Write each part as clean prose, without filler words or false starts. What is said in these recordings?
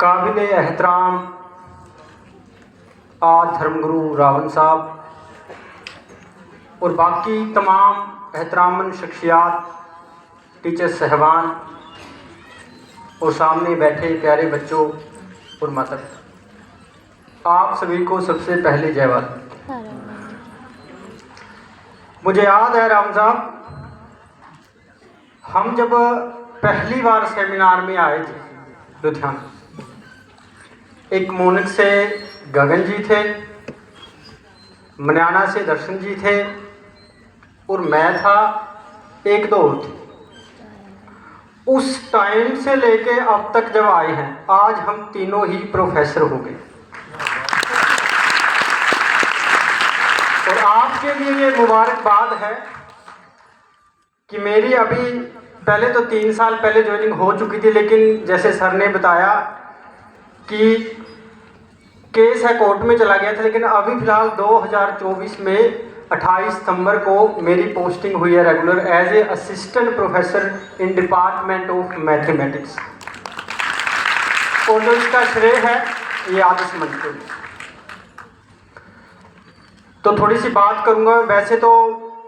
काबिल एहतराम आज धर्मगुरु रावण साहब और बाकी तमाम एहतरामन शख्सियात, टीचर साहबान और सामने बैठे प्यारे बच्चों और माता पिता, आप सभी को सबसे पहले जय माता। मुझे याद है रावण साहब, हम जब पहली बार सेमिनार में आए थे लुधियाना, एक मोनिक से गगन जी थे, मनियाना से दर्शन जी थे और मैं था, एक दो और थे। उस टाइम से लेके अब तक जब आए हैं, आज हम तीनों ही प्रोफेसर हो गए। और आपके लिए ये मुबारकबाद है कि मेरी अभी पहले तो 3 साल पहले ज्वाइनिंग हो चुकी थी, लेकिन जैसे सर ने बताया कि केस है कोर्ट में चला गया था, लेकिन अभी फ़िलहाल 2024 में 28 सितंबर को मेरी पोस्टिंग हुई है regular as a assistant professor in department of mathematics. और जो इसका श्रेय है ये आदर्श मंच को। तो थोड़ी सी बात करूंगा, वैसे तो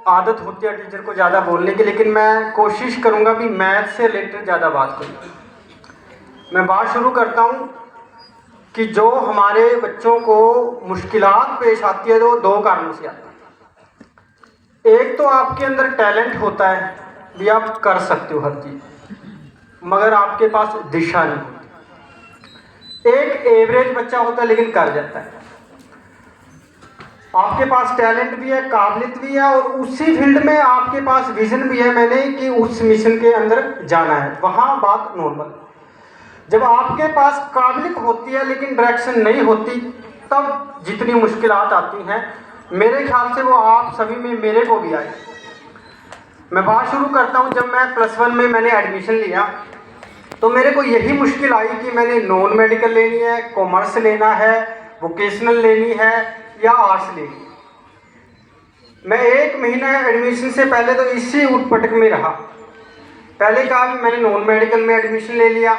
आदत होती है टीचर को ज़्यादा बोलने की, लेकिन मैं कोशिश करूंगा कि मैथ से रिलेटेड ज़्यादा बात करूँ। मैं बात शुरू करता हूँ कि जो हमारे बच्चों को मुश्किलात पेश आती है तो 2 कारणों से आती है। एक तो आपके अंदर टैलेंट होता है भी आप कर सकते हो हर चीज़, मगर आपके पास दिशा नहीं होती। एक एवरेज बच्चा होता है लेकिन कर जाता है। आपके पास टैलेंट भी है, काबिलियत भी है और उसी फील्ड में आपके पास विजन भी है मैंने कि उस मिशन के अंदर जाना है, वहाँ बात नॉर्मल। जब आपके पास काबिलियत होती है लेकिन डायरेक्शन नहीं होती, तब जितनी मुश्किलात आती हैं, मेरे ख्याल से वो आप सभी में मेरे को भी आई। मैं बात शुरू करता हूँ, जब मैं +1 में मैंने एडमिशन लिया तो मेरे को यही मुश्किल आई कि मैंने नॉन मेडिकल लेनी है, कॉमर्स लेना है, वोकेशनल लेनी है या आर्ट्स लेनी है। मैं 1 महीना एडमिशन से पहले तो इसी उठपटक में रहा। पहले कहा कि मैंने नॉन मेडिकल में एडमिशन ले लिया,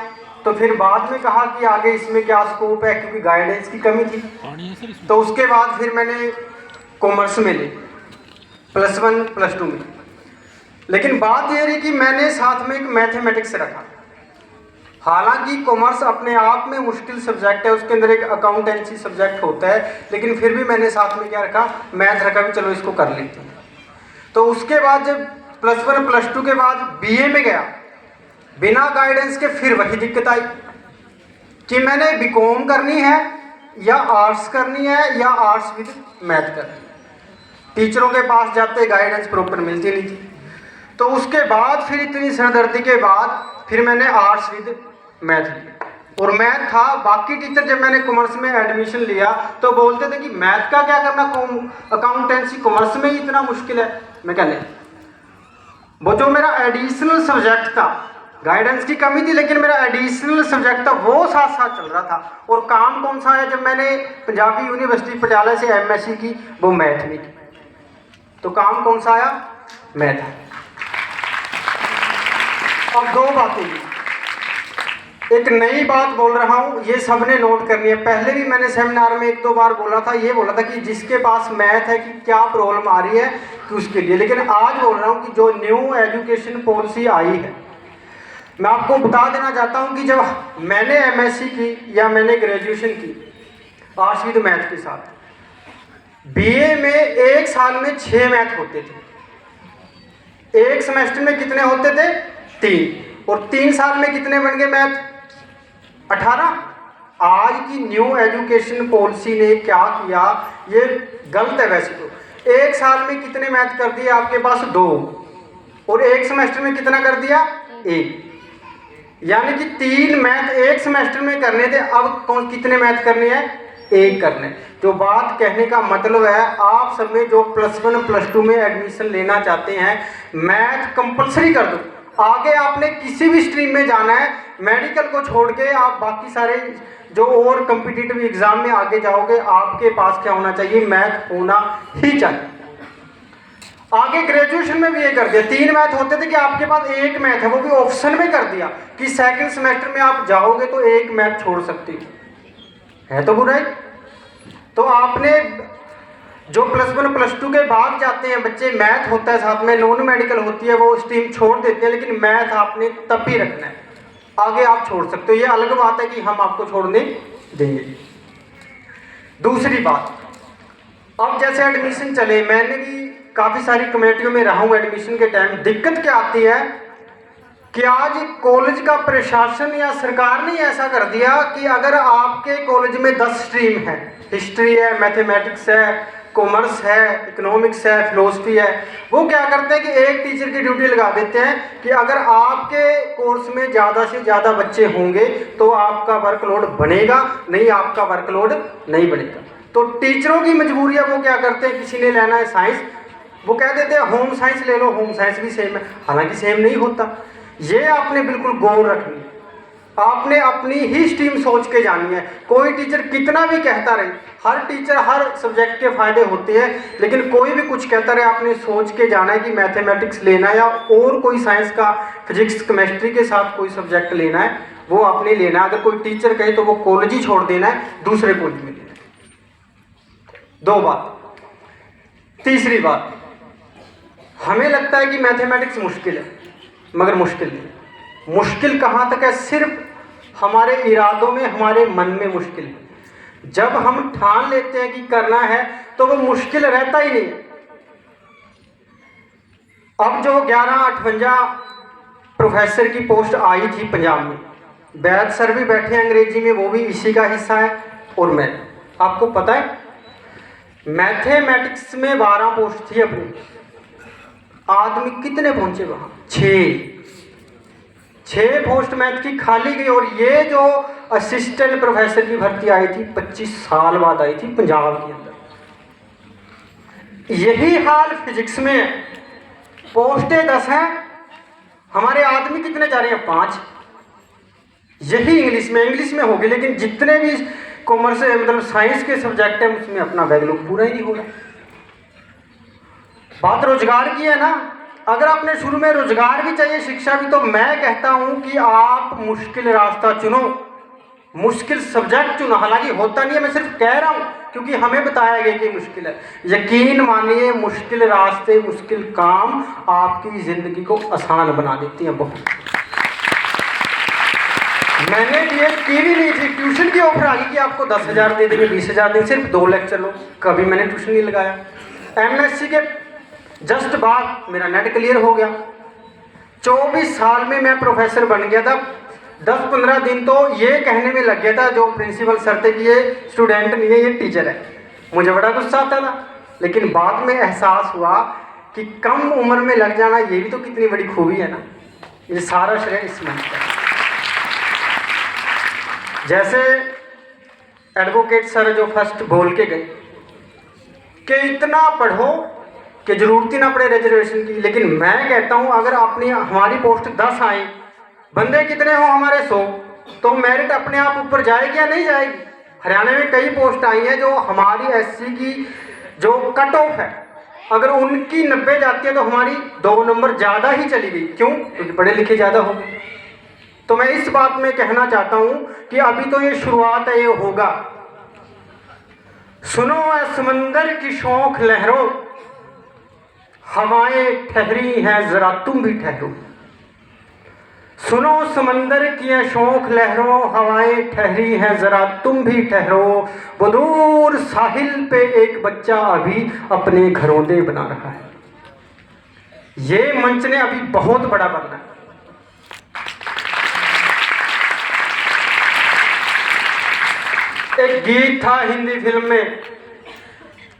तो फिर बाद में कहा कि आगे इसमें क्या स्कोप है, क्योंकि गाइडेंस की कमी थी। तो उसके बाद फिर मैंने कॉमर्स में ली +1 +2 में। लेकिन बात ये रही कि मैंने साथ में एक मैथमेटिक्स रखा। हालांकि कॉमर्स अपने आप में मुश्किल सब्जेक्ट है, उसके अंदर एक अकाउंटेंसी सब्जेक्ट होता है, लेकिन फिर भी मैंने साथ में क्या रखा, मैथ रखा भी चलो इसको कर लेते हैं। तो उसके बाद जब +1 +2 के बाद BA में गया, बिना गाइडेंस के फिर वही दिक्कत आई कि मैंने बीकॉम करनी है या आर्ट्स करनी है या आर्ट्स विद मैथ करनी है। टीचरों के पास जाते गाइडेंस प्रॉपर मिलती नहीं थी। तो उसके बाद फिर इतनी सरदर्दी के बाद फिर मैंने आर्ट्स विद मैथ लिया और मैथ था। बाकी टीचर जब मैंने कॉमर्स में एडमिशन लिया तो बोलते थे कि मैथ का क्या करना, अकाउंटेंसी कॉमर्स में ही इतना मुश्किल है। मैं क्या नहीं, वो जो मेरा एडिशनल सब्जेक्ट था, गाइडेंस की कमी थी लेकिन मेरा एडिशनल सब्जेक्ट था, वो साथ साथ चल रहा था। और काम कौन सा है, जब मैंने पंजाबी यूनिवर्सिटी पटियाला से MSc की, वो मैथ में की। तो काम कौन सा आया, मैथ। अब 2 बातें की, एक नई बात बोल रहा हूँ, ये सबने नोट करनी है। पहले भी मैंने सेमिनार में 1-2 बार बोला था, ये बोला था कि जिसके पास मैथ है कि क्या प्रॉब्लम आ रही है कि उसके लिए। लेकिन आज बोल रहा हूँ कि जो न्यू एजुकेशन पॉलिसी आई है, मैं आपको बता देना चाहता हूँ कि जब मैंने MSc की या मैंने ग्रेजुएशन की आर्ट्स विद मैथ के साथ, BA में 1 साल में 6 मैथ होते थे। 1 सेमेस्टर में कितने होते थे, 3। और 3 साल में कितने बन गए मैथ, 18। आज की न्यू एजुकेशन पॉलिसी ने क्या किया, ये गलत है वैसे तो। 1 साल में कितने मैथ कर दिए आपके पास, 2। और 1 सेमेस्टर में कितना कर दिया, 1। यानी कि 3 मैथ 1 सेमेस्टर में करने थे, अब कौन कितने मैथ करने हैं, 1 करने। जो बात कहने का मतलब है, आप सब में जो +1 +2 में एडमिशन लेना चाहते हैं, मैथ कंपलसरी कर दो। आगे आपने किसी भी स्ट्रीम में जाना है, मेडिकल को छोड़ के आप बाकी सारे जो और कॉम्पिटिटिव एग्जाम में आगे जाओगे, आपके पास क्या होना चाहिए, मैथ होना ही चाहिए। आगे ग्रेजुएशन में भी ये कर दिया, 3 मैथ होते थे कि आपके पास एक मैथ है, वो भी ऑप्शन में कर दिया कि सेकंड सेमेस्टर में आप जाओगे तो एक मैथ छोड़ सकती है तो बुराई। तो आपने जो +1 +2 के बाद जाते हैं बच्चे, मैथ होता है साथ में, नॉन मेडिकल होती है, वो स्ट्रीम छोड़ देते हैं, लेकिन मैथ आपने तब भी रखना है, आगे आप छोड़ सकते हो, ये अलग बात है कि हम आपको छोड़ने देंगे। दूसरी बात, अब जैसे एडमिशन चले, मैंने भी काफ़ी सारी कमेटियों में रहा हूँ एडमिशन के टाइम, दिक्कत क्या आती है कि आज कॉलेज का प्रशासन या सरकार ने ऐसा कर दिया कि अगर आपके कॉलेज में 10 स्ट्रीम है, हिस्ट्री है, मैथमेटिक्स है, कॉमर्स है, इकोनॉमिक्स है, फिलोसफी है, वो क्या करते हैं कि एक टीचर की ड्यूटी लगा देते हैं कि अगर आपके कोर्स में ज़्यादा से ज़्यादा बच्चे होंगे तो आपका वर्कलोड बनेगा, नहीं आपका वर्कलोड नहीं बनेगा। तो टीचरों की मजबूरी है, वो क्या करते हैं, किसी ने लेना है साइंस, वो कह देते हैं होम साइंस ले लो, होम साइंस भी सेम है, हालांकि सेम नहीं होता। ये आपने बिल्कुल गौर रखनी है, आपने अपनी ही स्ट्रीम सोच के जानी है। कोई टीचर कितना भी कहता रहे, हर टीचर हर सब्जेक्ट के फायदे होते हैं, लेकिन कोई भी कुछ कहता रहे, आपने सोच के जाना है कि मैथमेटिक्स लेना है या और कोई साइंस का, फिजिक्स केमिस्ट्री के साथ कोई सब्जेक्ट लेना है, वो आपने लेना है। अगर कोई टीचर कहे तो वो कॉलेज ही छोड़ देना है, दूसरे कॉलेज में लेना है। 2 बात। तीसरी बात, हमें लगता है कि मैथमेटिक्स मुश्किल है, मगर मुश्किल नहीं। मुश्किल कहाँ तक है, सिर्फ हमारे इरादों में, हमारे मन में मुश्किल है। जब हम ठान लेते हैं कि करना है तो वो मुश्किल रहता ही नहीं। अब जो 1158 प्रोफेसर की पोस्ट आई थी पंजाब में, वैद सर भी बैठे हैं अंग्रेजी में, वो भी इसी का हिस्सा है, और मैं, आपको पता है मैथमेटिक्स में 12 पोस्ट थी अपनी, आदमी कितने पहुंचे वहां, 6 पोस्ट मैथ की खाली गई। और ये जो असिस्टेंट प्रोफेसर की भर्ती आई थी 25 साल बाद आई थी पंजाब के अंदर। यही हाल फिजिक्स में है, पोस्टें 10 हैं, हमारे आदमी कितने जा रहे हैं, 5। यही इंग्लिश में होगी, लेकिन जितने भी कॉमर्स मतलब साइंस के सब्जेक्ट हैं उसमें अपना वैल्यू पूरा ही नहीं होगा। बात रोजगार की है ना, अगर आपने शुरू में रोजगार भी चाहिए, शिक्षा भी, तो मैं कहता हूं कि आप मुश्किल रास्ता चुनो, मुश्किल सब्जेक्ट चुनो। हालांकि होता नहीं है, मैं सिर्फ कह रहा हूं क्योंकि हमें बताया गया कि मुश्किल है। यकीन मानिए, मुश्किल रास्ते, मुश्किल काम आपकी जिंदगी को आसान बना देती हैं बहुत। मैंने बीएड की भी नहीं थी, ट्यूशन की ऑफर आ गई कि आपको 10,000 दे देंगे, 20,000 देंगे, सिर्फ 2 लेक्चर लो, कभी मैंने ट्यूशन नहीं लगाया। एमएससी के जस्ट बाद मेरा नेट क्लियर हो गया, 24 साल में मैं प्रोफेसर बन गया था। 10-15 दिन तो ये कहने में लग गया था जो प्रिंसिपल सर थे कि ये स्टूडेंट नहीं है, ये टीचर है। मुझे बड़ा गुस्सा आता था, लेकिन बाद में एहसास हुआ कि कम उम्र में लग जाना ये भी तो कितनी बड़ी खूबी है ना। ये सारा श्रेय इस मंच का। जैसे एडवोकेट सर जो फर्स्ट बोल के गए कि इतना पढ़ो कि जरूरत ही ना पड़े रिजर्वेशन की, लेकिन मैं कहता हूं अगर अपनी हमारी पोस्ट 10 आए, बंदे कितने हो हमारे 100, तो मेरिट अपने आप ऊपर जाएगी या नहीं जाएगी। हरियाणा में कई पोस्ट आई हैं जो हमारी एससी की जो कट ऑफ है, अगर उनकी 90 जाती है तो हमारी 2 नंबर ज़्यादा ही चली गई। क्यों? क्योंकि पढ़े लिखे ज़्यादा हो गए। तो मैं इस बात में कहना चाहता हूं कि अभी तो ये शुरुआत है, ये होगा। सुनो ऐ समंदर की शौख लहरों, हवाएं ठहरी हैं जरा तुम भी ठहरो। सुनो समंदर की है शौख लहरों, हवाएं ठहरी हैं जरा तुम भी ठहरो। वो दूर साहिल पे एक बच्चा अभी अपने घरौंदे बना रहा है। ये मंच ने अभी बहुत बड़ा बनना है। एक गीत था हिंदी फिल्म में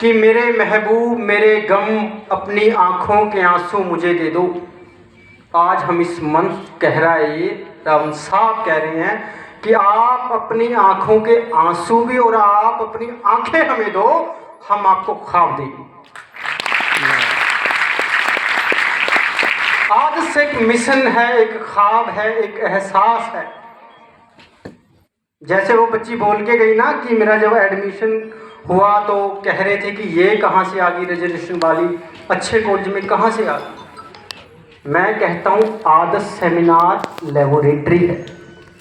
कि मेरे महबूब मेरे गम अपनी आंखों के आंसू मुझे दे दो। आज हम इस मंच कह रहा है, ये रावण साहब कह रहे हैं कि आप अपनी आंखों के आंसू भी और आप अपनी आंखें हमें दो, हम आपको ख्वाब देंगे। आज से एक मिशन है, एक ख्वाब है, एक एहसास है। जैसे वो बच्ची बोल के गई ना कि मेरा जब एडमिशन हुआ तो कह रहे थे कि ये कहाँ से आ गई रिजर्वेशन वाली, अच्छे कॉलेज में कहाँ से आ गई। मैं कहता हूँ आदर्श सेमिनार लेबोरेटरी है।